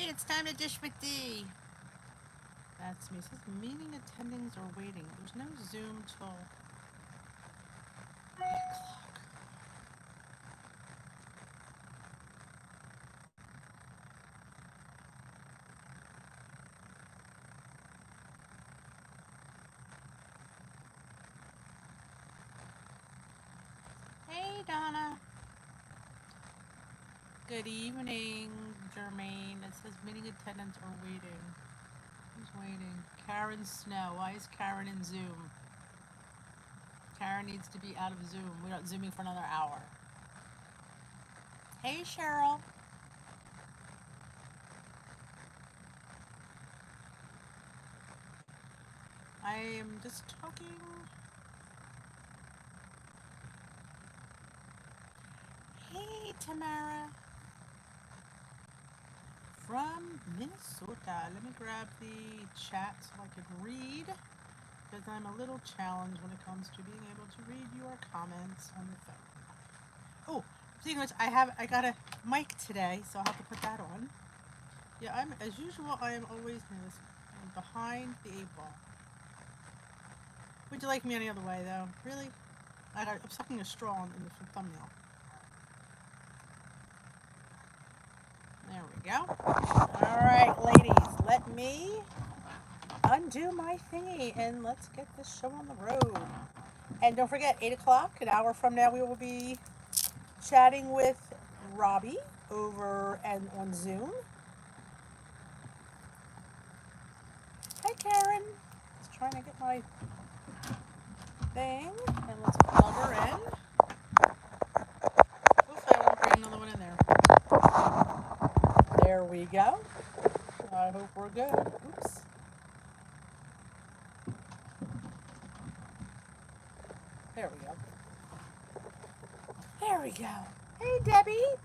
Hey, it's time to dish with Dee. That's me. It says meeting attendings are waiting. There's no Zoom till 8 o'clock. Hey, Donna. Good evening, Jermaine. It says meeting attendants are waiting. Who's waiting? Karen Snow. Why is Karen in Zoom? Karen needs to be out of Zoom. We're not Zooming for another hour. Hey, Cheryl. I am just talking. Hey, Tamara. From Minnesota. Let me grab the chat so I can read, because I'm a little challenged when it comes to being able to read your comments on the phone. Oh, speaking of which, I got a mic today, so I'll have to put that on. Yeah, I'm as usual. I am always I'm behind the 8 ball. Would you like me any other way though? Really? I'm sucking a straw in the thumbnail. There we go. All right, ladies, let me undo my thingy and let's get this show on the road. And don't forget, 8 o'clock, an hour from now, we will be chatting with Robbie over and on Zoom. Hi, Karen. Just trying to get my thing, and let's plug her in. Hopefully, I won't bring another one in there. There we go. I hope we're good. Oops. There we go. There we go. Hey, Debbie.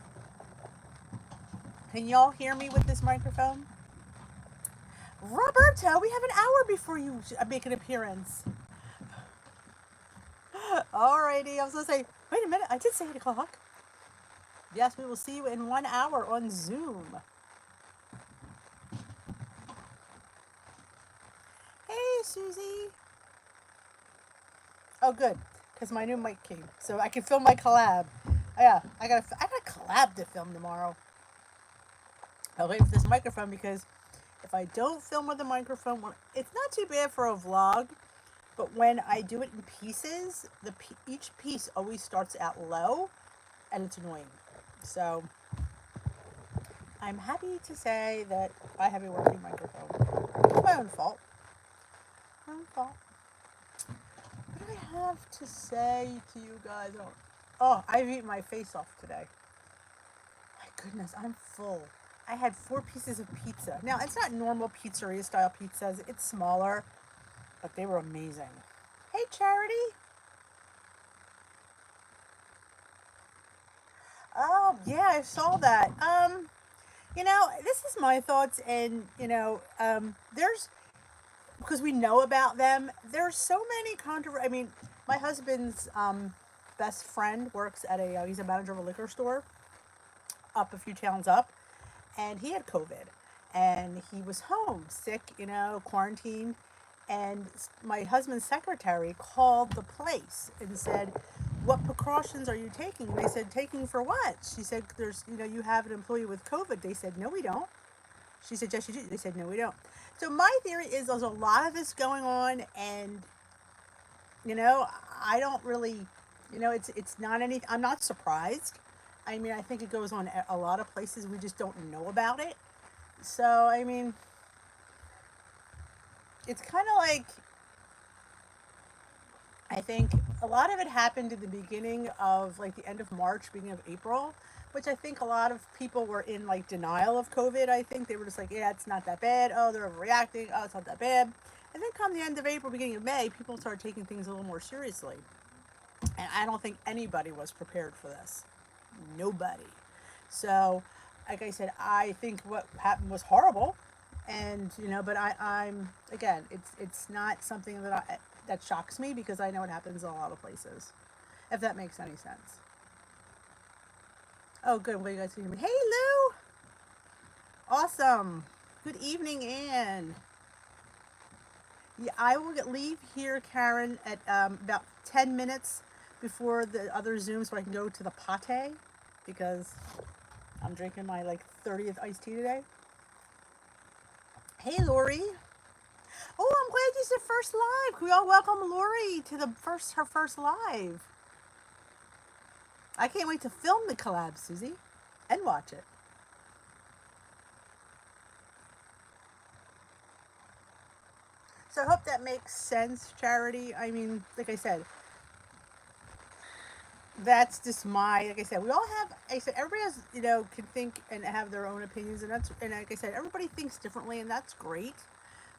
Can y'all hear me with this microphone? Roberto, we have an hour before you make an appearance. Alrighty, I was going to say, wait a minute, I did say 8 o'clock. Yes, we will see you in 1 hour on Zoom. Hey, Susie. Oh, good, because my new mic came, so I can film my collab. Yeah, I got a collab to film tomorrow. I'll wait for this microphone because if I don't film with the microphone, it's not too bad for a vlog, but when I do it in pieces, each piece always starts out low, and it's annoying. So I'm happy to say that I have a working microphone. It's my own fault. My own fault. What do I have to say to you guys? Oh, I've eaten my face off today. My goodness, I'm full. I had 4 pieces of pizza. Now, it's not normal pizzeria style pizzas. It's smaller, but they were amazing. Hey, Charity. Oh, yeah, I saw that. This is my thoughts, and, there's, because we know about them, there's so many I mean, my husband's best friend works at he's a manager of a liquor store up a few towns up, and he had COVID, and he was home sick, quarantined, and my husband's secretary called the place and said, what precautions are you taking? And they said, taking for what? She said, you have an employee with COVID. They said, no, we don't. She said, yes, you do. They said, no, we don't. So my theory is there's a lot of this going on, and, I don't really, it's not any, I'm not surprised. I mean, I think it goes on a lot of places. We just don't know about it. So, I mean, it's kind of like, I think a lot of it happened in the beginning of like the end of March, beginning of April, which I think a lot of people were in like denial of COVID. I think they were just like, yeah, it's not that bad. Oh, they're overreacting. Oh, it's not that bad. And then come the end of April, beginning of May, people started taking things a little more seriously. And I don't think anybody was prepared for this. Nobody. So, like I said, I think what happened was horrible. And, but I'm again, it's not something that shocks me because I know it happens in a lot of places. If that makes any sense. Oh, good. What you guys can hear me? Hey, Lou. Awesome. Good evening, Anne. Yeah, I will leave here, Karen, at about 10 minutes before the other Zoom so I can go to the pate because I'm drinking my like 30th iced tea today. Hey, Lori. Oh, I'm glad you said first live. Can we all welcome Lori to her first live? I can't wait to film the collab, Susie, and watch it. So I hope that makes sense, Charity. I mean, like I said, that's just like I said, we all have, like I said, everybody has, can think and have their own opinions, and like I said, everybody thinks differently, and that's great.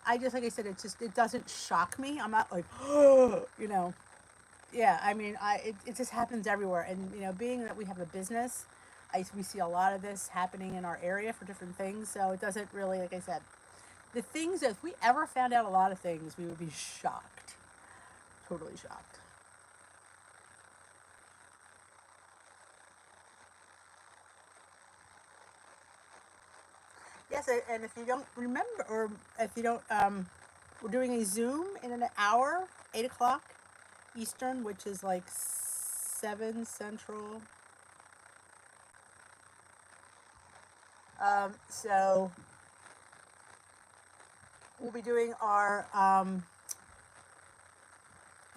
I just, like I said, it doesn't shock me. I'm not like, yeah, I mean, it just happens everywhere. And, being that we have a business, we see a lot of this happening in our area for different things. So it doesn't really, like I said, the things that if we ever found out a lot of things, we would be shocked. Totally shocked. Yes, and if you don't remember, or if you don't, we're doing a Zoom in an hour, 8 o'clock Eastern, which is like 7 Central. So we'll be doing our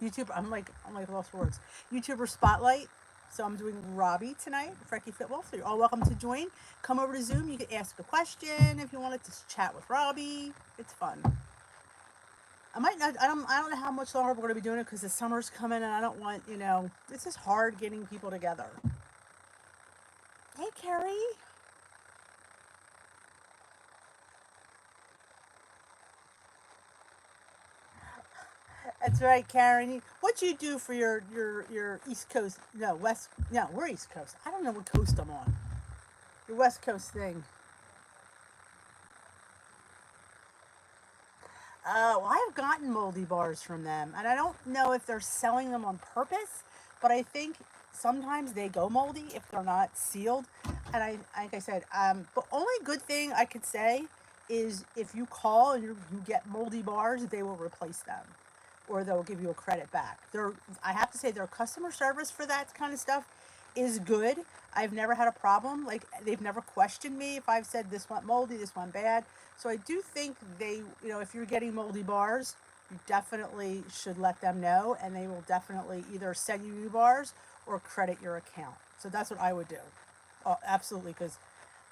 YouTube. I'm like lost for words. YouTuber Spotlight. So I'm doing Robbie tonight, Frecky Fitwell. So you're all welcome to join. Come over to Zoom. You can ask a question if you wanted to chat with Robbie. It's fun. I might not. I don't know how much longer we're going to be doing it because the summer's coming, and I don't want. This is hard getting people together. Hey, Carrie. That's right, Karen. What you do for your East Coast? No, West. No, we're East Coast. I don't know what coast I'm on. Your West Coast thing. Oh, I've gotten moldy bars from them, and I don't know if they're selling them on purpose, but I think sometimes they go moldy if they're not sealed. And like I said, the only good thing I could say is if you call and you get moldy bars, they will replace them, or they'll give you a credit back. I have to say, their customer service for that kind of stuff is good. I've never had a problem. Like, they've never questioned me if I've said this went moldy, this went bad. So I do think they, if you're getting moldy bars, you definitely should let them know, and they will definitely either send you new bars or credit your account. So that's what I would do. Oh, absolutely, because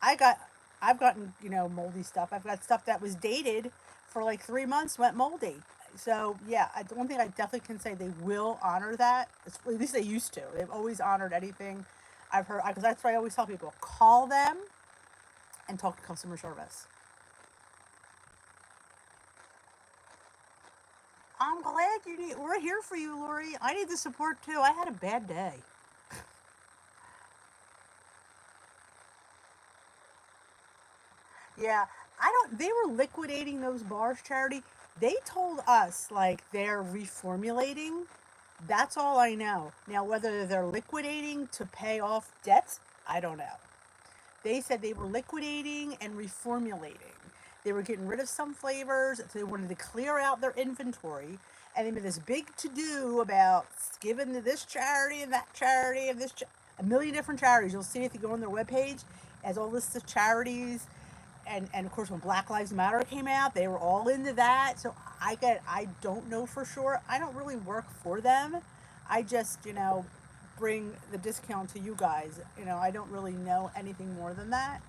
I got, I've gotten, moldy stuff. I've got stuff that was dated for like 3 months, went moldy. So yeah, one thing I definitely can say, they will honor that. At least they used to. They've always honored anything I've heard. Because that's why I always tell people, call them and talk to customer service. I'm glad we're here for you, Lori. I need the support too. I had a bad day. Yeah, they were liquidating those bars, Charity. They told us like they're reformulating. That's all I know. Now, whether they're liquidating to pay off debts, I don't know. They said they were liquidating and reformulating. They were getting rid of some flavors, so they wanted to clear out their inventory. And they made this big to do about giving to this charity and that charity and a million different charities. You'll see if you go on their webpage, as all lists of charities. And of course, when Black Lives Matter came out, they were all into that. So I don't know for sure. I don't really work for them. I just bring the discount to you guys. I don't really know anything more than that.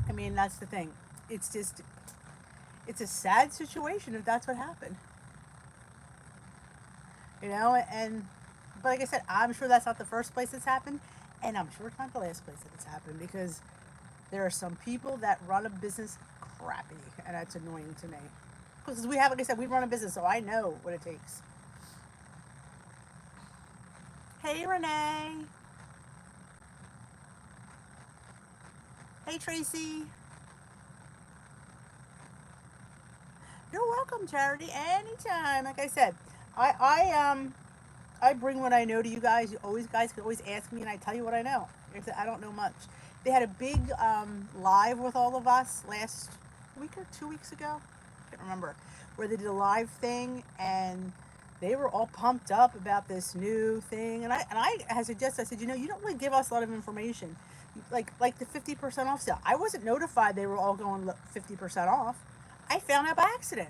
I mean, that's the thing. It's just, it's a sad situation if that's what happened. And but like I said, I'm sure that's not the first place it's happened, and I'm sure it's not the last place that it's happened because there are some people that run a business crappy, and that's annoying to me. Because like I said, we run a business, so I know what it takes. Hey, Renee. Hey, Tracy. You're welcome, Charity. Anytime. Like I said, I bring what I know to you guys. You guys can always ask me, and I tell you what I know. Like I said, I don't know much. They had a big live with all of us last week or 2 weeks ago. I can't remember. Where they did a live thing, and they were all pumped up about this new thing. And I had suggested, I said, you don't really give us a lot of information. Like the 50% off sale. I wasn't notified they were all going 50% off. I found out by accident.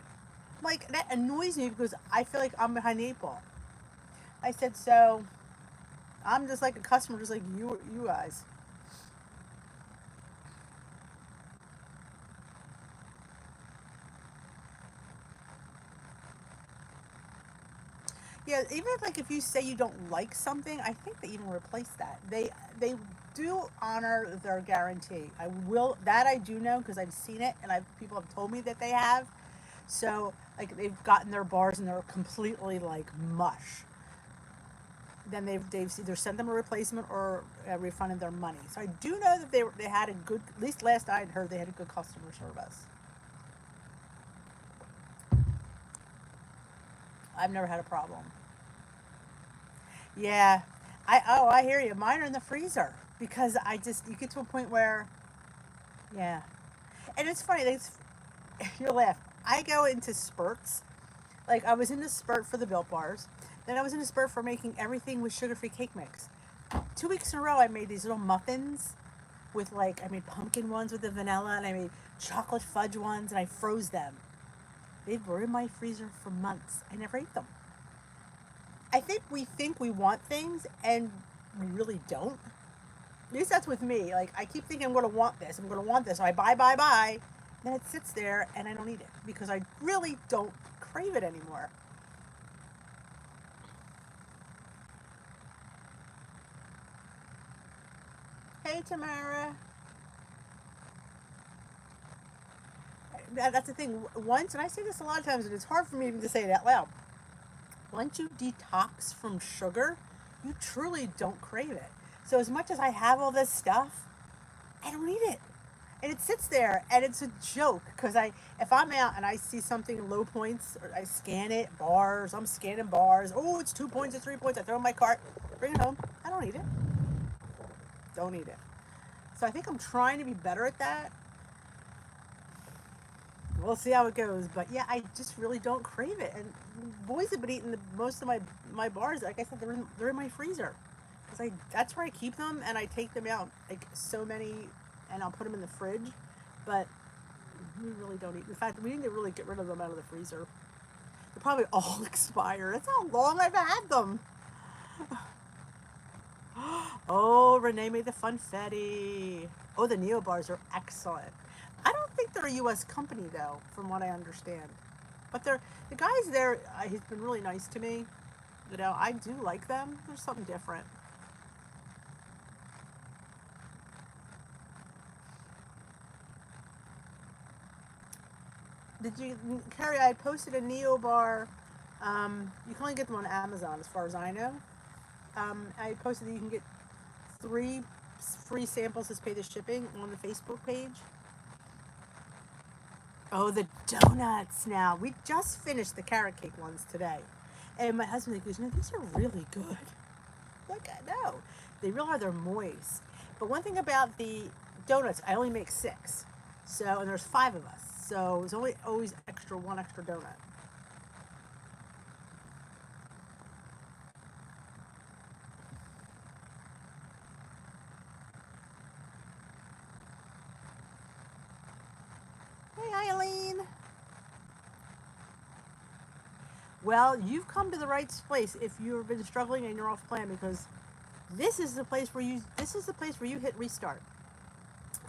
Like, that annoys me because I feel like I'm behind the eight ball. I said, so I'm just like a customer, just like you guys. Yeah, even if you say you don't like something, I think they even replace that. They do honor their guarantee. I do know because I've seen it, and people have told me that they have. So like they've gotten their bars and they're completely like mush. Then they've either sent them a replacement or refunded their money. So I do know that they had a good, at least last I had heard, they had a good customer service. I've never had a problem. Yeah, I hear you. Mine are in the freezer because you get to a point where, yeah, and it's funny. You'll laugh. I go into spurts. Like, I was in a spurt for the Built Bars. Then I was in a spurt for making everything with sugar-free cake mix. 2 weeks in a row, I made these little muffins with, like, I made pumpkin ones with the vanilla, and I made chocolate fudge ones, and I froze them. They were in my freezer for months. I never ate them. I think we want things, and we really don't. At least that's with me. Like, I keep thinking I'm going to want this. I'm going to want this. So I buy. Then it sits there, and I don't eat it because I really don't crave it anymore. Hey, Tamara. That's the thing. Once, and I say this a lot of times, and it's hard for me even to say it out loud. Once you detox from sugar, you truly don't crave it. So as much as I have all this stuff, I don't eat it. And it sits there, and it's a joke because if I'm out and I see something low points, or I scan it, bars, I'm scanning bars. Oh, it's 2 points, it's 3 points. I throw it in my cart, bring it home. I don't eat it. Don't eat it. So I think I'm trying to be better at that. We'll see how it goes, but yeah, I just really don't crave it. And boys have been eating most of my bars. Like I said, they're in my freezer because that's where I keep them, and I take them out like so many, and I'll put them in the fridge. But we really don't eat. In fact, we need to really get rid of them out of the freezer. They're probably all expired. That's how long I've had them. Oh, Renee made the funfetti. Oh, the Neo bars are excellent. I don't think they're a U.S. company though, from what I understand. But the guys there. He's been really nice to me. I do like them. There's something different. Did you, Carrie? I posted a Neo bar. You can only get them on Amazon, as far as I know. I posted that you can get 3 free samples to pay the shipping on the Facebook page. Oh, the donuts now. We just finished the carrot cake ones today. And my husband goes, these are really good. Like, I know. They really are, they're moist. But one thing about the donuts, I only make 6. So, and there's 5 of us. So there's always one extra donut. Hey, Eileen. Well, you've come to the right place if you've been struggling and you're off plan, because this is the place where you hit restart.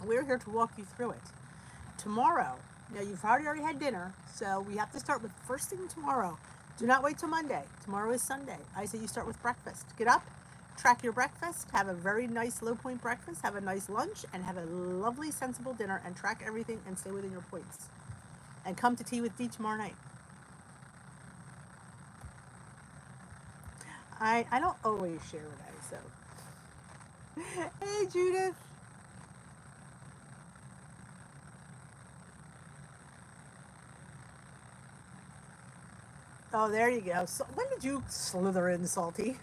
We're here to walk you through it. Tomorrow, now you've already had dinner, so we have to start with first thing tomorrow. Do not wait till Monday. Tomorrow is Sunday. I say you start with breakfast. Get up, track your breakfast, have a very nice low point breakfast, have a nice lunch, and have a lovely sensible dinner, and track everything and stay within your points. And come to Tea with Dee tomorrow night. I don't always share what I so. Hey, Judith. Oh, there you go. So, when did you slither in, Salty?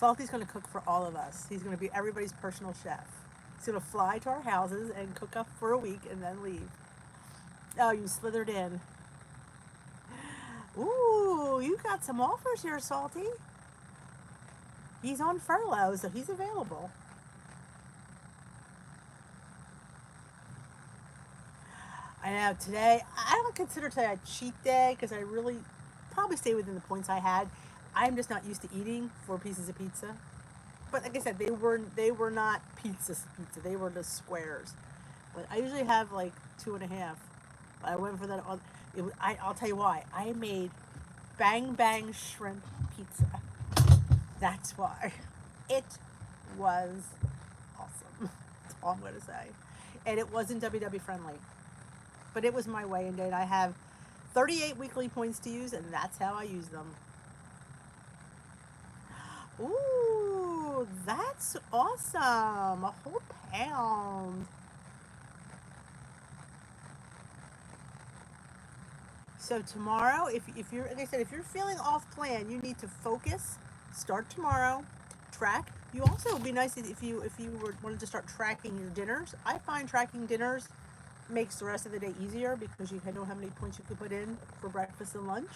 Salty's going to cook for all of us. He's going to be everybody's personal chef. He's going to fly to our houses and cook up for a week and then leave. Oh, you slithered in. Ooh, you got some offers here, Salty. He's on furlough, so he's available. I know, today, I don't consider today a cheat day because I really probably stay within the points I had. I'm just not used to eating 4 pieces of pizza. But like I said, they were not pizza. They were the squares. But I usually have like 2.5. I went for that. I'll tell you why. I made bang bang shrimp pizza. That's why. It was awesome. That's all I'm going to say. And it wasn't WW friendly. But it was my way, and I have 38 weekly points to use, and that's how I use them. Ooh, that's awesome. A whole pound. So tomorrow, if you're, like I said, if you're feeling off plan, you need to focus. Start tomorrow. Track. You also, would be nice if you wanted to start tracking your dinners. I find tracking dinners makes the rest of the day easier because you know how many points you could put in for breakfast and lunch.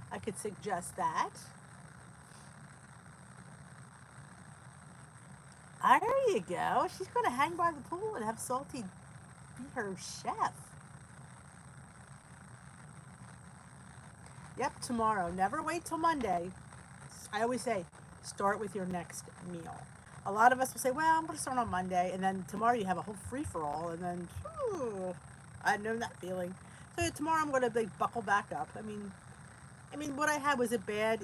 I could suggest that. There you go. She's going to hang by the pool and have Salty be her chef. Yep, tomorrow. Never wait till Monday. I always say, start with your next meal. A lot of us will say, well, I'm going to start on Monday, and then tomorrow you have a whole free-for-all, and then, I know that feeling. So tomorrow I'm going to buckle back up. I mean, what I had, was it bad?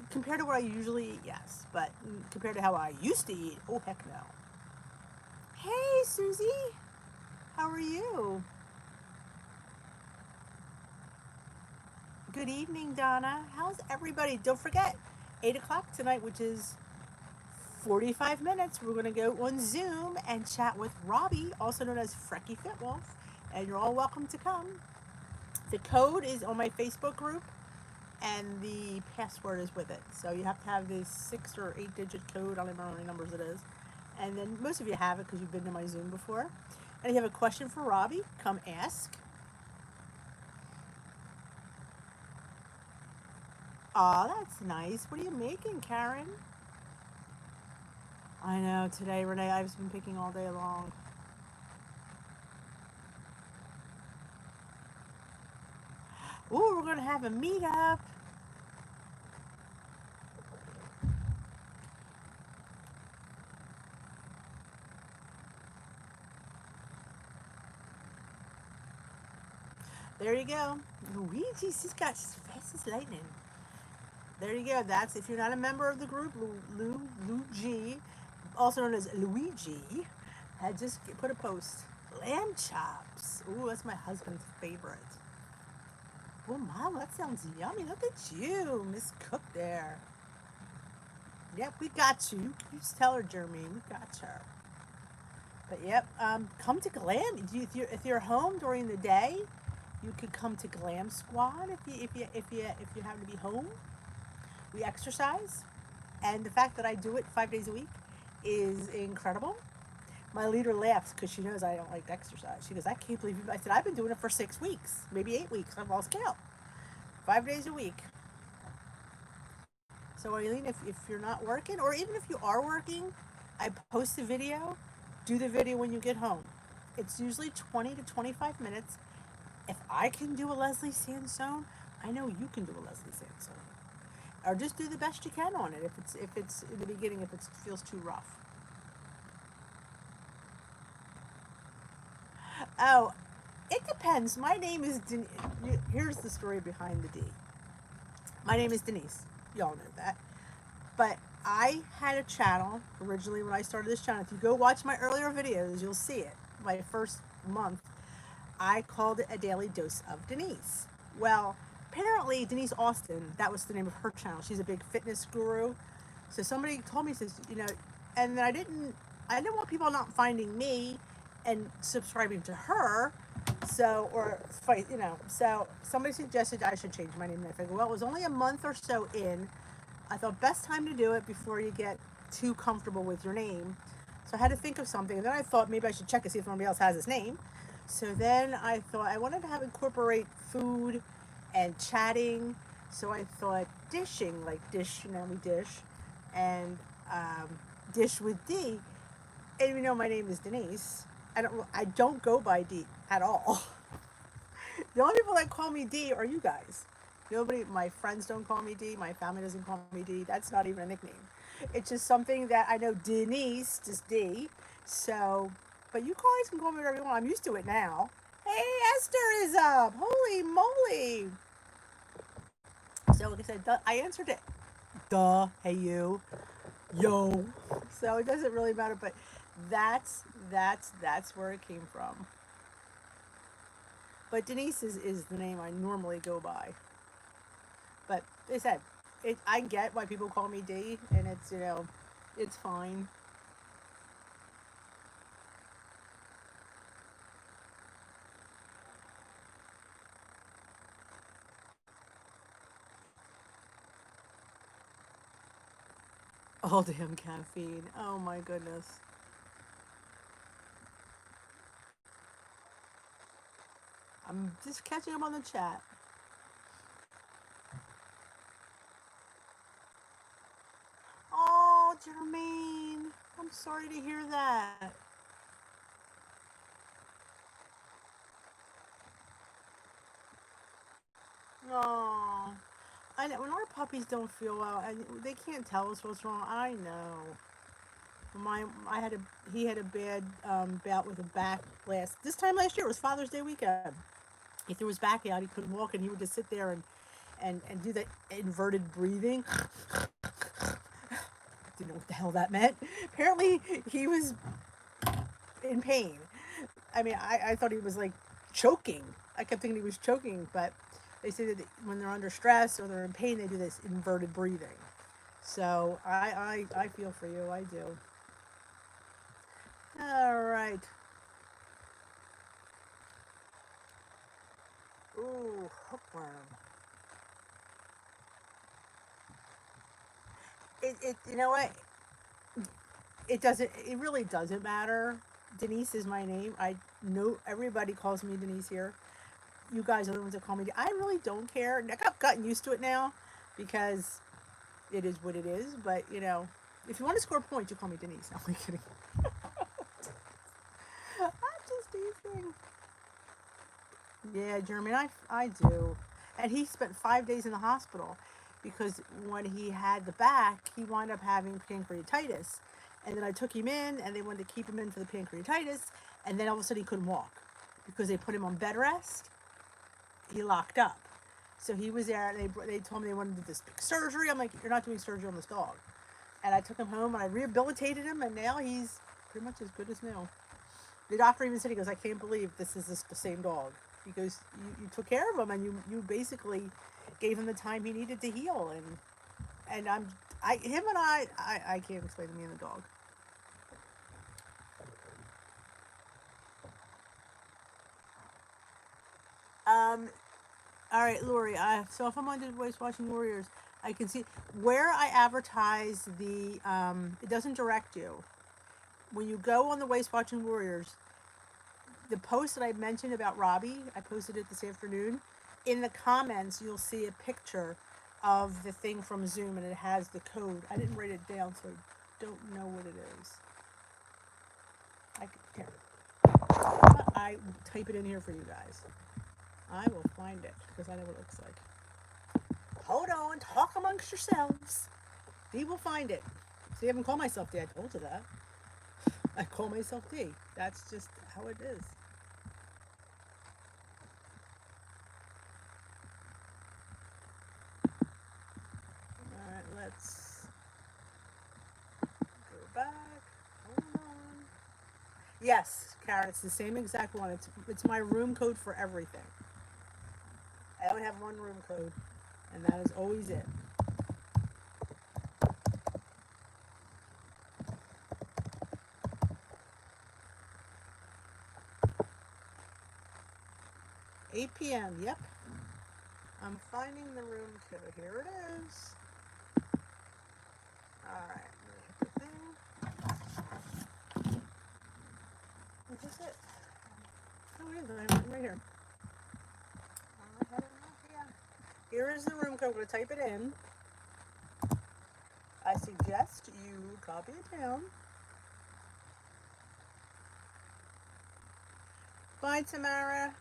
Compared to what I usually eat, yes. But compared to how I used to eat, oh, heck no. Hey, Susie. How are you? Good evening, Donna. How's everybody? Don't forget, 8 o'clock tonight, which is 45 minutes, we're going to go on Zoom and chat with Robbie, also known as Frecky Fitwolf, and you're all welcome to come. The code is on my Facebook group, and the password is with it. So you have to have this 6 or 8 digit code. I don't remember how many numbers it is. And then most of you have it because you've been to my Zoom before. And if you have a question for Robbie, come ask. Aw, that's nice. What are you making, Karen? I know, today, Renee, I've been picking all day long. Ooh, we're going to have a meetup. There you go. Luigi's just got fast as lightning. There you go. That's, if you're not a member of the group, Luigi, also known as Luigi, had just put a post. Lamb chops. Ooh, that's my husband's favorite. Oh, Mom, that sounds yummy. Look at you, Miss Cook there. Yep, we got you. You just tell her, Jeremy. We got her. But yep, come to Glam. If you're home during the day, you could come to Glam Squad if you happen to be home. We exercise, and the fact that I do it 5 days a week is incredible. My leader laughs because she knows I don't like to exercise. She goes, I can't believe you. I said, I've been doing it for 6 weeks, maybe 8 weeks. I've lost count. 5 days a week. So, Eileen, if you're not working, or even if you are working, I post a video. Do the video when you get home. It's usually 20 to 25 minutes. If I can do a Leslie Sansone, I know you can do a Leslie Sansone. Or just do the best you can on it if it's in the beginning, if it feels too rough. Oh, it depends. My name is here's the story behind the D. My name is Denise. Y'all know that. But I had a channel originally when I started this channel. If you go watch my earlier videos, you'll see it. My first month, I called it A Daily Dose of Denise. Well, apparently Denise Austin, that was the name of her channel. She's a big fitness guru. So somebody told me, says, and I didn't want people not finding me and subscribing to her. So, so somebody suggested I should change my name. And I figured, well, it was only a month or so in. I thought best time to do it before you get too comfortable with your name. So I had to think of something. And then I thought maybe I should check to see if anybody else has this name. So then I thought I wanted to have incorporate food and chatting. So I thought dishing, like dish, we dish, and um, dish with D. And you know my name is Denise. I don't go by D at all. The only people that call me D are you guys. Nobody, my friends don't call me D. My family doesn't call me D. That's not even a nickname. It's just something that I know Denise, just D. So, but you guys can call me whatever you want. I'm used to it now. Hey, Esther is up. Holy moly. So, like I said, I answered it. Duh. Hey, you. Yo. So it doesn't really matter, but that's where it came from. But Denise is the name I normally go by. But they said, I get why people call me D, and it's, it's fine. All damn caffeine. Oh my goodness. I'm just catching up on the chat. Oh, Jermaine. I'm sorry to hear that. Oh. I know when our puppies don't feel well and they can't tell us what's wrong. I know. I had a he had a bad bout with a back this time last year. It was Father's Day weekend. He threw his back out. He couldn't walk, and he would just sit there and do that inverted breathing. Didn't know what the hell that meant. Apparently, he was in pain. I mean, I thought he was like choking. I kept thinking he was choking, but they say that when they're under stress or they're in pain, they do this inverted breathing. So I feel for you. I do. All right. Ooh, hookworm. You know what? It doesn't. It really doesn't matter. Denise is my name. I know everybody calls me Denise here. You guys are the ones that call me. I really don't care. I've gotten used to it now because it is what it is. But if you want to score points, you call me Denise. No, I'm kidding. I'm just teasing. Yeah, Jeremy, I do. And he spent 5 days in the hospital because when he had the back, he wound up having pancreatitis. And then I took him in, and they wanted to keep him in for the pancreatitis. And then all of a sudden, he couldn't walk because they put him on bed rest. He locked up. So he was there. They told me they wanted to do this big surgery. I'm like, you're not doing surgery on this dog. And I took him home, and I rehabilitated him, and now he's pretty much as good as new. The doctor even said, he goes, I can't believe this is the same dog. He goes, you took care of him, and you basically gave him the time he needed to heal. And him and I can't explain to me and the dog. Um, all right, Lori. So if I'm on the Voice Watching Warriors, I can see where I advertise the. It doesn't direct you. When you go on the Waste Watching Warriors, the post that I mentioned about Robbie, I posted it this afternoon. In the comments, you'll see a picture of the thing from Zoom, and it has the code. I didn't write it down, so I don't know what it is. Here. I type it in here for you guys. I will find it because I know what it looks like. Hold on, talk amongst yourselves. Dee will find it. See, I haven't called myself D. I told you that. I call myself D. That's just how it is. Alright, let's go back. Hold on. Yes, Karen, it's the same exact one. It's my room code for everything. I only have one room code, and that is always it. 8 p.m. Yep. I'm finding the room code. Here it is. Alright. Is this it? Oh, it is right here. Here is the room code. I'm going to type it in. I suggest you copy it down. Bye, Tamara.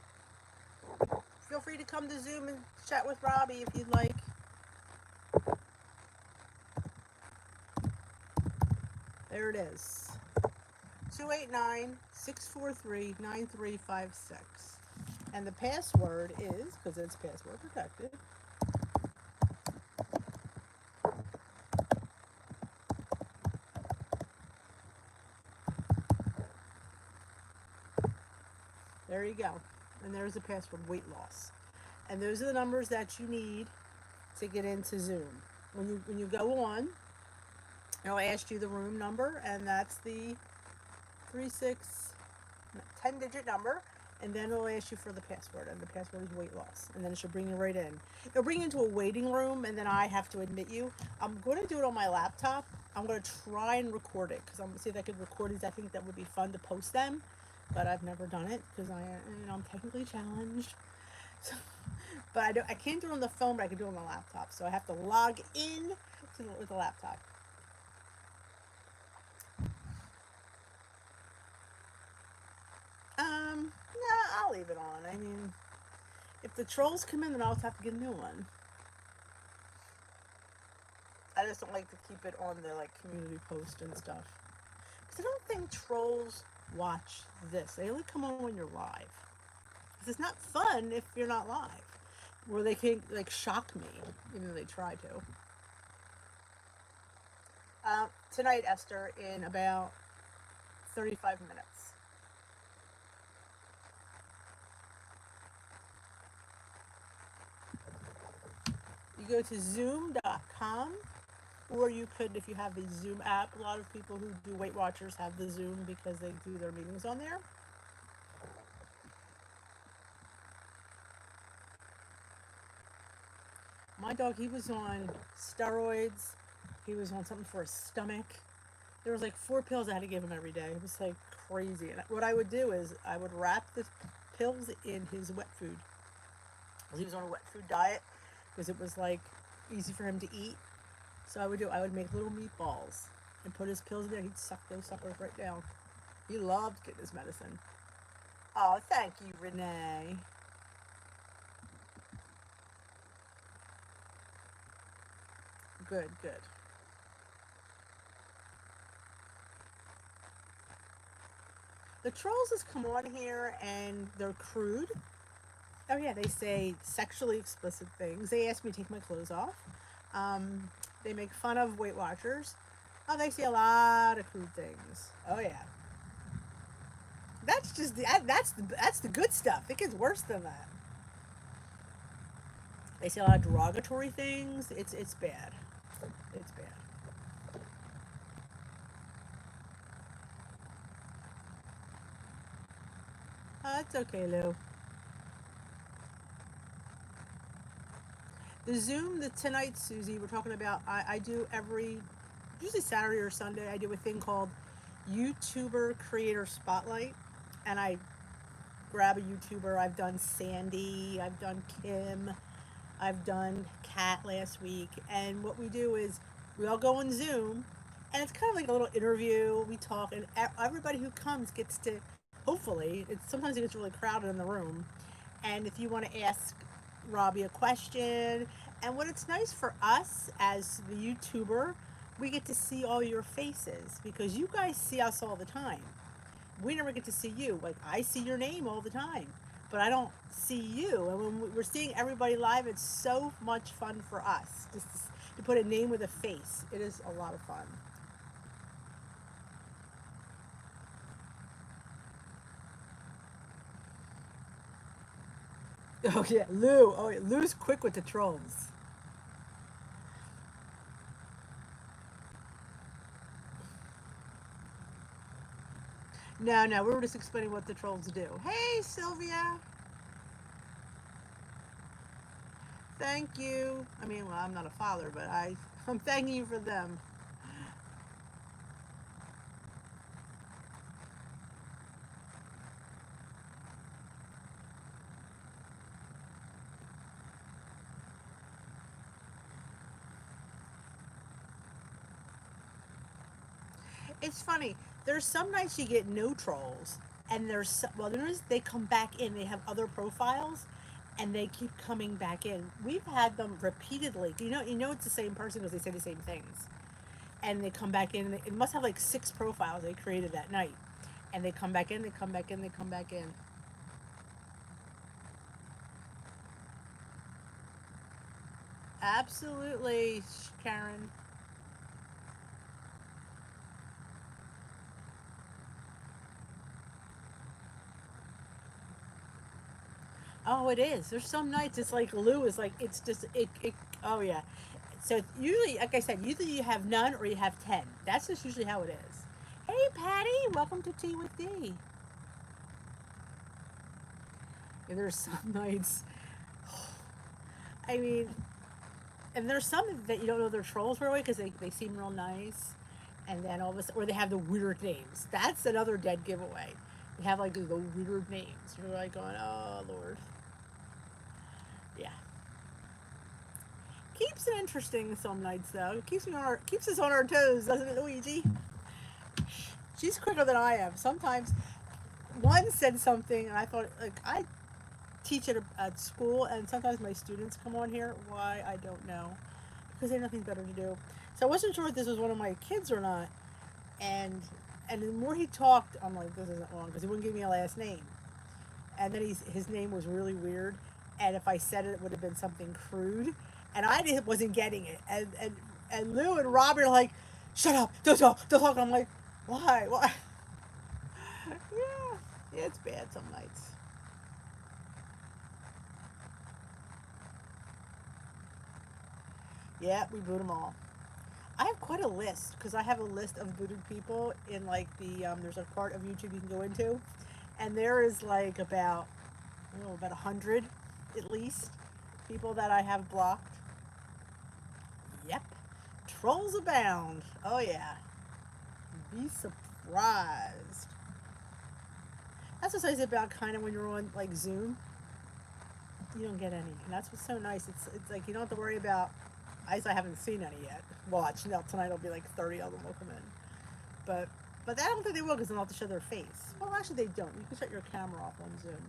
Feel free to come to Zoom and chat with Robbie if you'd like. There it is. 289-643-9356. And the password is, because it's password protected, there you go. And there's the password, weight loss. And those are the numbers that you need to get into Zoom. When you go on, it'll ask you the room number, and that's the 10-digit number, and then it'll ask you for the password, and the password is weight loss, and then it should bring you right in. It'll bring you into a waiting room, and then I have to admit you. I'm going to do it on my laptop. I'm going to try and record it, because I'm going to see if I could record these. I think that would be fun to post them, but I've never done it, because I'm technically challenged. So, but I can't do it on the phone, but I can do it on the laptop, so I have to log in with the laptop. Nah, I'll leave it on. I mean, if the trolls come in, then I'll have to get a new one. I just don't like to keep it on the community post and stuff. Because I don't think trolls watch this. They only come on when you're live. Because it's not fun if you're not live. Where they can shock me, even though they try to. Tonight, Esther, in about 35 minutes. You go to zoom.com, or you could, if you have the Zoom app, a lot of people who do Weight Watchers have the Zoom because they do their meetings on there. My dog, he was on steroids. He was on something for his stomach. There was 4 pills I had to give him every day. It was crazy. And what I would do is I would wrap the pills in his wet food. He was on a wet food diet because it was easy for him to eat. So I would make little meatballs and put his pills in there. He'd suck those suckers right down. He loved getting his medicine. Oh, thank you, Renee. Good, good. The trolls just come on here and they're crude. Oh yeah, they say sexually explicit things. They ask me to take my clothes off. They make fun of Weight Watchers. Oh, they say a lot of crude things. Oh yeah. That's just that's the good stuff. It gets worse than that. They say a lot of derogatory things. It's bad. It's bad. It's okay, Lou. The Zoom, tonight, Susie, we're talking about, I do usually Saturday or Sunday, I do a thing called YouTuber Creator Spotlight. And I grab a YouTuber. I've done Sandy, I've done Kim, I've done Kat last week. And what we do is we all go on Zoom, and it's kind of like a little interview. We talk, and everybody who comes gets to, hopefully, sometimes it gets really crowded in the room. And if you want to ask Robbie a question, and what it's nice for us as the YouTuber, we get to see all your faces because you guys see us all the time. We never get to see you. I see your name all the time, but I don't see you. And when we're seeing everybody live, it's so much fun for us just to put a name with a face. It is a lot of fun. Oh yeah, Lou. Oh yeah, Lou's quick with the trolls. No, we were just explaining what the trolls do. Hey, Sylvia. Thank you. I mean, well, I'm not a father, but I'm thanking you for them. It's funny. There's some nights you get no trolls, and there's they come back in. They have other profiles, and they keep coming back in. We've had them repeatedly. You know it's the same person because they say the same things, and they come back in. And it must have like 6 profiles they created that night, and they come back in. They come back in. They come back in. Absolutely, Karen. Oh, it is. There's some nights it's like Lou is like it's just it. Oh yeah. So usually, like I said, usually you have none or you have 10. That's just usually how it is. Hey, Patty, welcome to Tea with Dee. Yeah, there's some nights. I mean, and there's some that you don't know they're trolls right away because they seem real nice, and then all of a sudden, or they have the weird names. That's another dead giveaway. They have like the weird names. You're like going, oh Lord, yeah. Keeps it interesting some nights though. It keeps us on our toes, doesn't it, Luigi? She's quicker than I am. Sometimes one said something, and I thought like I teach at school, and sometimes my students come on here. Why I don't know, because they have nothing better to do. So I wasn't sure if this was one of my kids or not. And the more he talked, I'm like, this isn't wrong because he wouldn't give me a last name. And then his name was really weird, and if I said it, it would have been something crude, and wasn't getting it. And Lou and Robert are like, shut up, don't talk. And I'm like, why? Yeah, yeah, it's bad some nights. Yeah, we boot them all. I have quite a list because I have a list of booted people in like there's a part of YouTube you can go into, and there is like about 100 at least people that I have blocked. Yep, trolls abound. Oh yeah, be surprised. That's what's nice about kind of when you're on like Zoom, you don't get any, and that's what's so nice. It's like you don't have to worry about. I haven't seen any yet. Watch now tonight. Will be like 30 of them will come in, but I don't think they will because they'll have to show their face. Well, actually, they don't. You can shut your camera off on Zoom.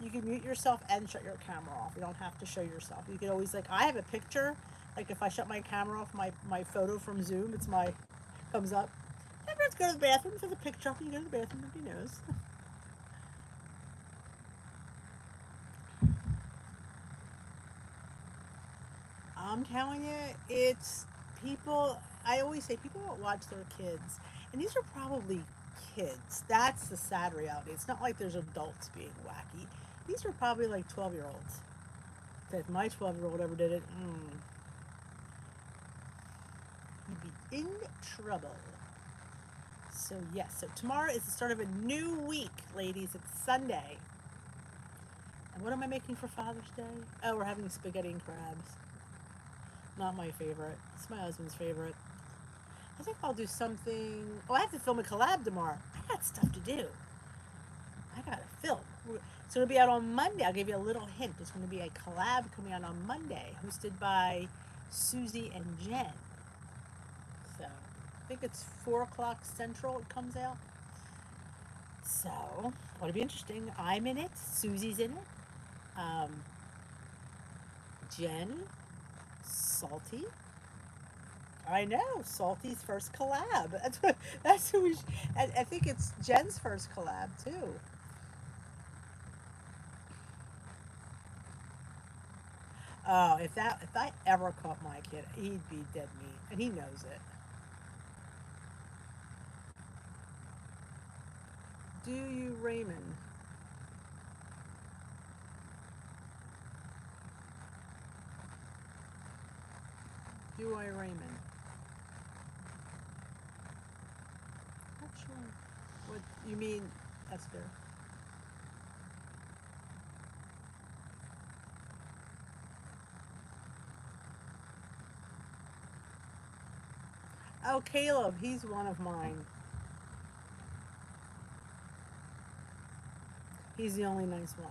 You can mute yourself and shut your camera off. You don't have to show yourself. You can always like I have a picture. Like if I shut my camera off, my photo from Zoom, it's my comes up. Never have to go to the bathroom. There's a picture up when you go to the bathroom. Nobody knows. I'm telling you, it's people. I always say people don't watch their kids, and these are probably kids. That's the sad reality. It's not like there's adults being wacky. These are probably like 12-year-olds. If my 12-year-old ever did it, you'd be in trouble. So yes, so tomorrow is the start of a new week, ladies. It's Sunday. And what am I making for Father's Day? Oh, we're having spaghetti and crabs. Not my favorite. It's my husband's favorite. I think I'll do something. Oh, I have to film a collab tomorrow. I got stuff to do. I gotta film. It's gonna be out on Monday. I'll give you a little hint. There's gonna be a collab coming out on Monday, hosted by Susie and Jen. So I think it's 4 o'clock Central. It comes out. So it'll be interesting. I'm in it. Susie's in it. Um, Jen, Salty. I know Salty's first collab. That's who we. I think it's Jen's first collab too. Oh, if I ever caught my kid, he'd be dead meat, and he knows it. Do you, Raymond? Do I, Raymond? Not sure. What you mean, Esther? Oh, Caleb, he's one of mine. He's the only nice one.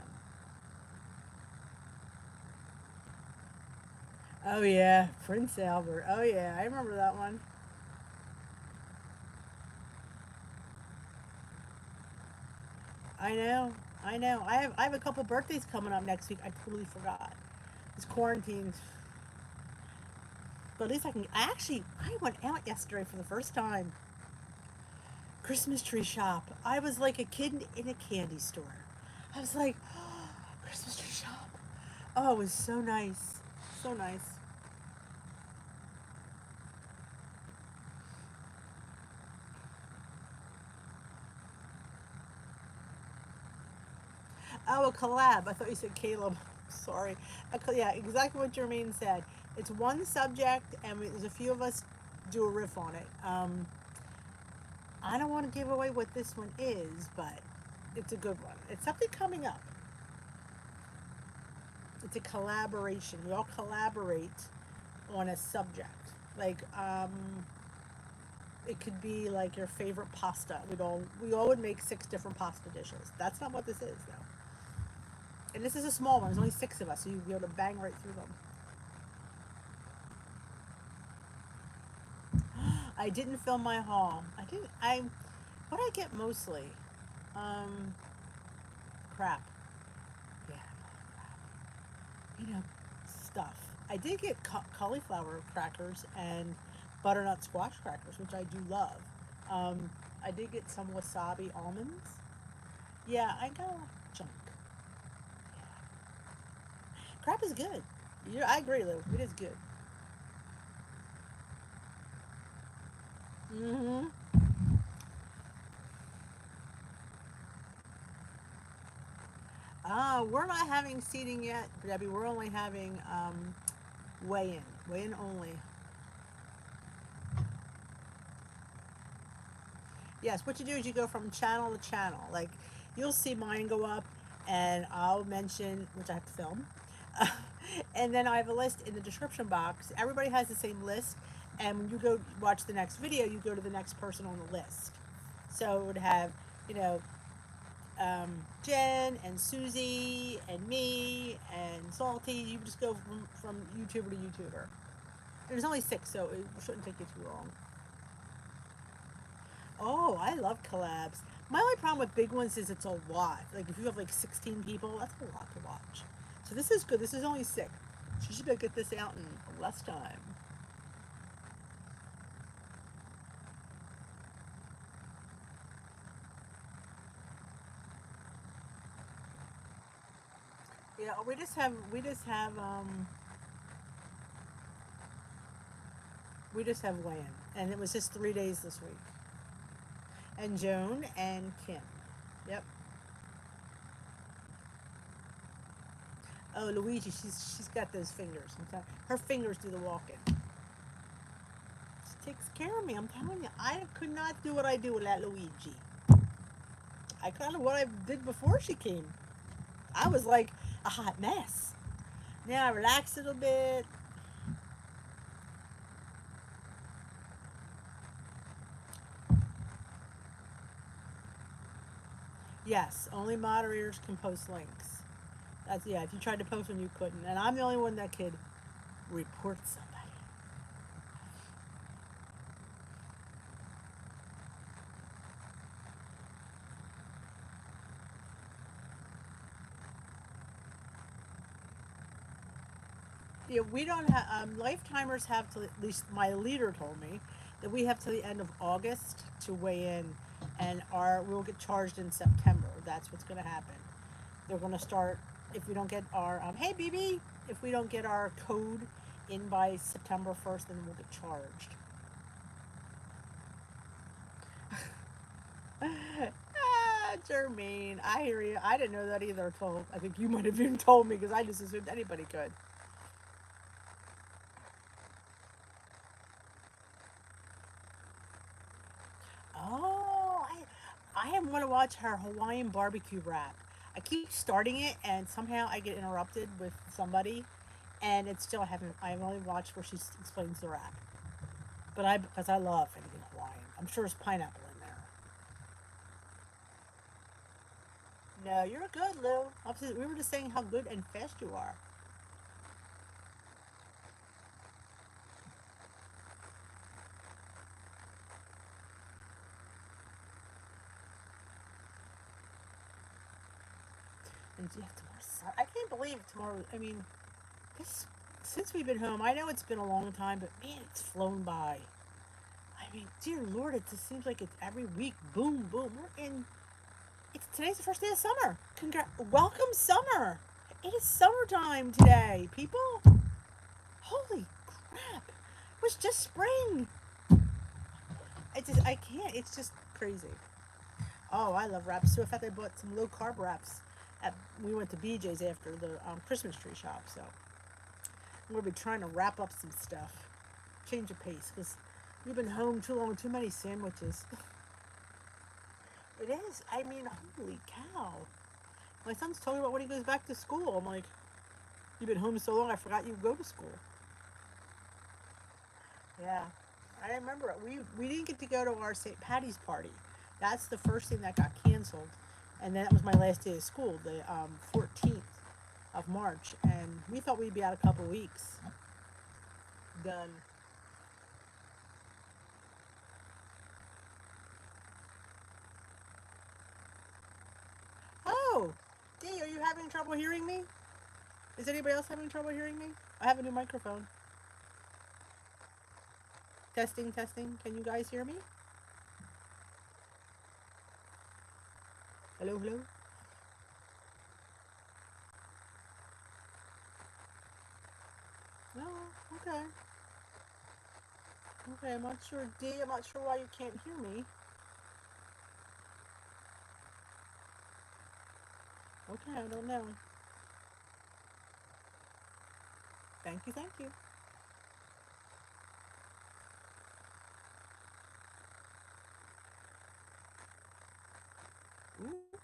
Oh yeah, Prince Albert. Oh yeah, I remember that one. I know. I know. I have a couple birthdays coming up next week. I totally forgot. It's quarantine. But at least I can. I went out yesterday for the first time. Christmas tree shop. I was like a kid in a candy store. I was like, oh, Christmas tree shop. Oh, it was so nice. So nice. Oh, a collab. I thought you said Caleb. Sorry. Yeah, exactly what Jermaine said. It's one subject, and there's a few of us do a riff on it. I don't want to give away what this one is, but it's a good one. It's something coming up. It's a collaboration. We all collaborate on a subject. Like, it could be like your favorite pasta. We all would make 6 different pasta dishes. That's not what this is, though. And this is a small one. There's only 6 of us, so you'll be able to bang right through them. I didn't film my haul. I didn't. What I get mostly, um, crap. Yeah, stuff. I did get cauliflower crackers and butternut squash crackers, which I do love. Um, I did get some wasabi almonds. Yeah, I got a lot of junk. Crap is good. Yeah, I agree, Lou. It is good. Mm-hmm. We're not having seating yet, Debbie. We're only having weigh in only. Yes, what you do is you go from channel to channel. Like, you'll see mine go up, and I'll mention, which I have to film, and then I have a list in the description box. Everybody has the same list, and when you go watch the next video, you go to the next person on the list. So it would have, you know, Jen and Susie and me and Salty. You just go from YouTuber to YouTuber. There's only 6, so it shouldn't take you too long. Oh, I love collabs. My only problem with big ones is it's a lot. Like if you have like 16 people, that's a lot to watch. So this is good. This is only 6. She should be able to get this out in less time. Yeah, we just have Lan, and it was just 3 days this week. And Joan and Kim. Yep. Oh, Luigi, she's got those fingers. Her fingers do the walking. She takes care of me. I'm telling you, I could not do what I do without Luigi. I kind of what I did before she came. I was like a hot mess. Now I relax a little bit. Yes, only moderators can post links. That's yeah. If you tried to post one, you couldn't. And I'm the only one that could report somebody. Yeah, we don't have lifetimers have to at least my leader told me that we have to the end of August to weigh in, and we'll get charged in September. That's what's going to happen. They're going to start if we don't get our hey BB, if we don't get our code in by September 1st, then we'll get charged. Jermaine, I hear you. I didn't know that either. Until I think you might have even told me because I just assumed anybody could. Oh, I am going to watch her Hawaiian barbecue wrap. I keep starting it, and somehow I get interrupted with somebody, and it's still I haven't. I've only watched where she explains the wrap, but because I love anything Hawaiian. I'm sure there's pineapple in there. No, you're good, Lou. We were just saying how good and fast you are. And yeah, tomorrow, I can't believe tomorrow. I mean, this since we've been home, I know it's been a long time, but man, it's flown by. I mean, dear Lord, it just seems like it's every week. Boom, boom. We're in. It's today's the first day of summer. Welcome summer. It is summertime today, people. Holy crap! It was just spring. I can't. It's just crazy. Oh, I love wraps too. In fact, I bought some low carb wraps. We went to BJ's after the Christmas tree shop, so I'm gonna be trying to wrap up some stuff, change of pace, because we've been home too long. Too many sandwiches. It is. I mean, holy cow! My son's talking about when he goes back to school. I'm like, you've been home so long, I forgot you go to school. Yeah, I remember it. We didn't get to go to our St. Patty's party. That's the first thing that got canceled, and then that was my last day of school, the 14th of March, and we thought we'd be out a couple weeks. Done. Oh, Dee, are you having trouble hearing me? Is anybody else having trouble hearing me? I have a new microphone. Testing, testing. Can you guys hear me? Hello, hello. No, okay. Okay, I'm not sure. Dee, I'm not sure why you can't hear me. Okay, I don't know. Thank you, thank you.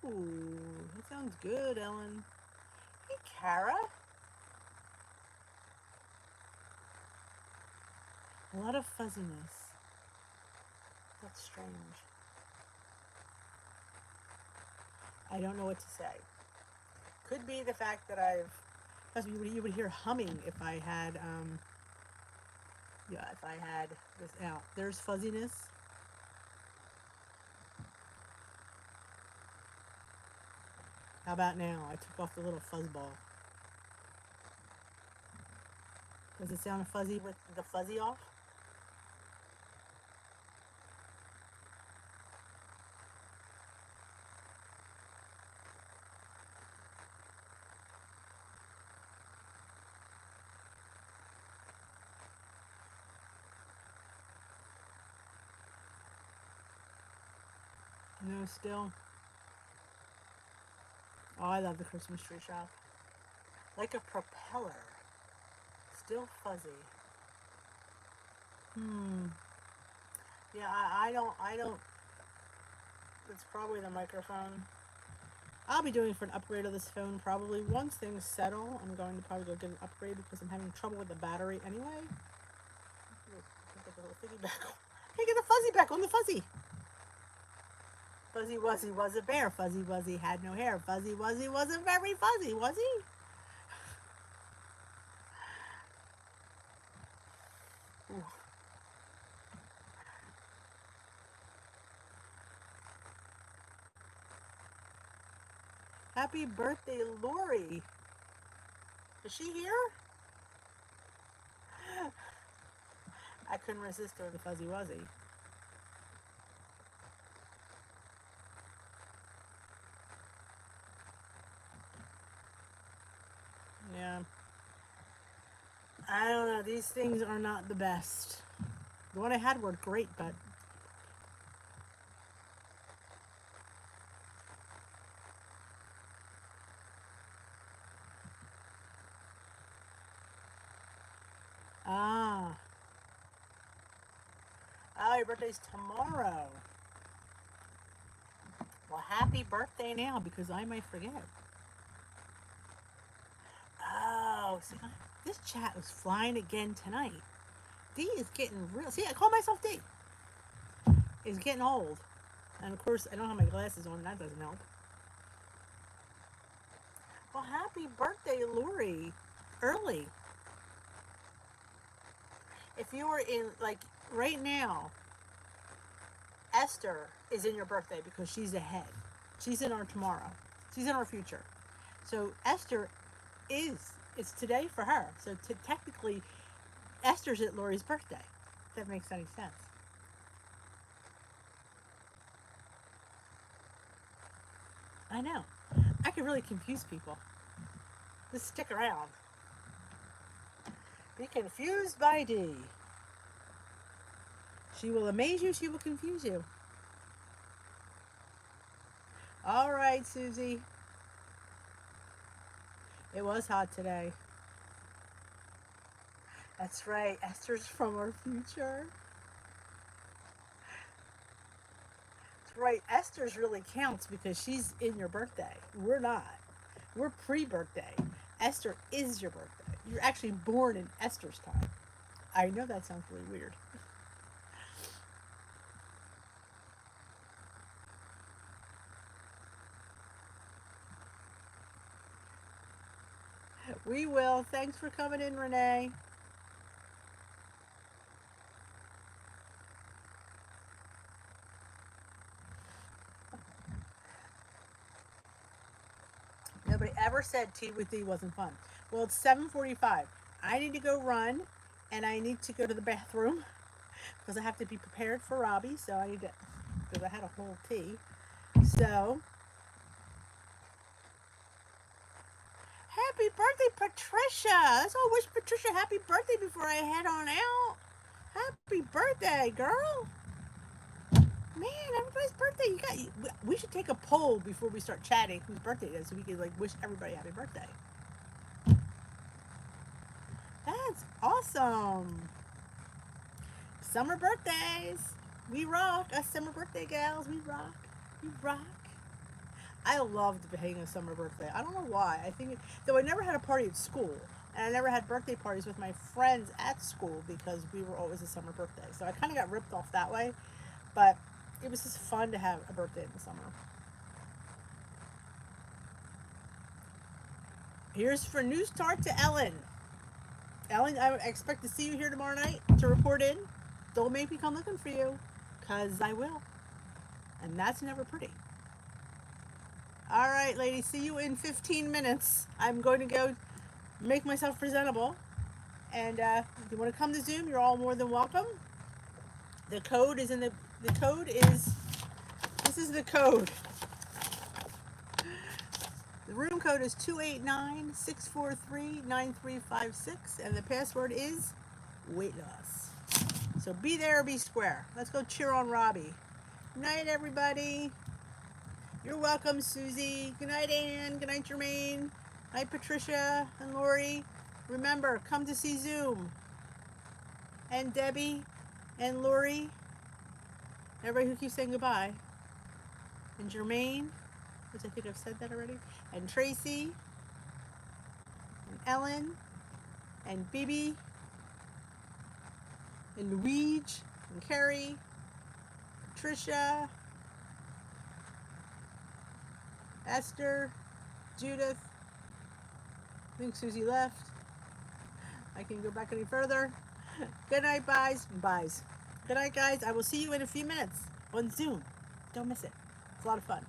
Ooh, that sounds good, Ellen. Hey, Kara. A lot of fuzziness. That's strange. I don't know what to say. Could be the fact that because you would hear humming if I had, yeah, if I had this out. There's fuzziness. How about now? I took off the little fuzz ball. Does it sound fuzzy with the fuzzy off? No, still. Oh, I love the Christmas tree shop. Like a propeller. Still fuzzy. Hmm. Yeah, I don't. It's probably the microphone. I'll be doing for an upgrade of this phone probably. Once things settle, I'm going to probably go get an upgrade because I'm having trouble with the battery anyway. Get the little thingy back on. Hey, get the fuzzy back on the fuzzy. Fuzzy Wuzzy was a bear. Fuzzy Wuzzy had no hair. Fuzzy Wuzzy wasn't very fuzzy, was he? Ooh. Happy birthday, Lori. Is she here? I couldn't resist her, the Fuzzy Wuzzy. Yeah. I don't know. These things are not the best. The one I had worked great, but ah, oh, your birthday's tomorrow. Well, happy birthday now because I might forget. Oh, see, this chat was flying again tonight. D is getting real. See, I call myself D. Is getting old, and of course I don't have my glasses on. That doesn't help. Well, happy birthday, Lori. Early. If you were in like right now, Esther is in your birthday because she's ahead. She's in our tomorrow. She's in our future. So Esther it's today for her. So technically, Esther's at Lori's birthday. If that makes any sense. I know. I can really confuse people. Just stick around. Be confused by Dee. She will amaze you, she will confuse you. All right, Susie. It was hot today. That's right. Esther's from our future. That's right. Esther's really counts because she's in your birthday. We're not. We're pre-birthday. Esther is your birthday. You're actually born in Esther's time. I know that sounds really weird. We will. Thanks for coming in, Renee. Nobody ever said tea with Dee wasn't fun. Well, it's 7:45. I need to go run, and I need to go to the bathroom because I have to be prepared for Robbie. So I need to, because I had a whole tea. So, happy birthday, Patricia! Let's all wish Patricia happy birthday before I head on out. Happy birthday, girl! Man, everybody's birthday. We should take a poll before we start chatting whose birthday it is, so we can like wish everybody happy birthday. That's awesome. Summer birthdays. We rock. Us summer birthday gals. We rock. We rock. I loved having a summer birthday. I don't know why. Though I never had a party at school, and I never had birthday parties with my friends at school because we were always a summer birthday. So I kind of got ripped off that way. But it was just fun to have a birthday in the summer. Here's for New Start to Ellen. Ellen, I expect to see you here tomorrow night to report in. Don't make me come looking for you, because I will. And that's never pretty. All right, ladies, see you in 15 minutes. I'm going to go make myself presentable. And if you want to come to Zoom, you're all more than welcome. The code is this is the code. The room code is 289-643-9356, and the password is weight loss. So be there or be square. Let's go cheer on Robbie. Good night, everybody. You're welcome, Susie. Good night, Ann. Good night, Jermaine. Good night, Patricia and Lori. Remember, come to see Zoom. And Debbie and Lori. Everybody who keeps saying goodbye. And Jermaine, which I think I've said that already. And Tracy. And Ellen. And Bibi. And Luigi. And Carrie. Patricia. Esther. Judith. I think Susie left. I can go back any further. Good night, guys. Good night, guys. I will see you in a few minutes on Zoom. Don't miss it. It's a lot of fun.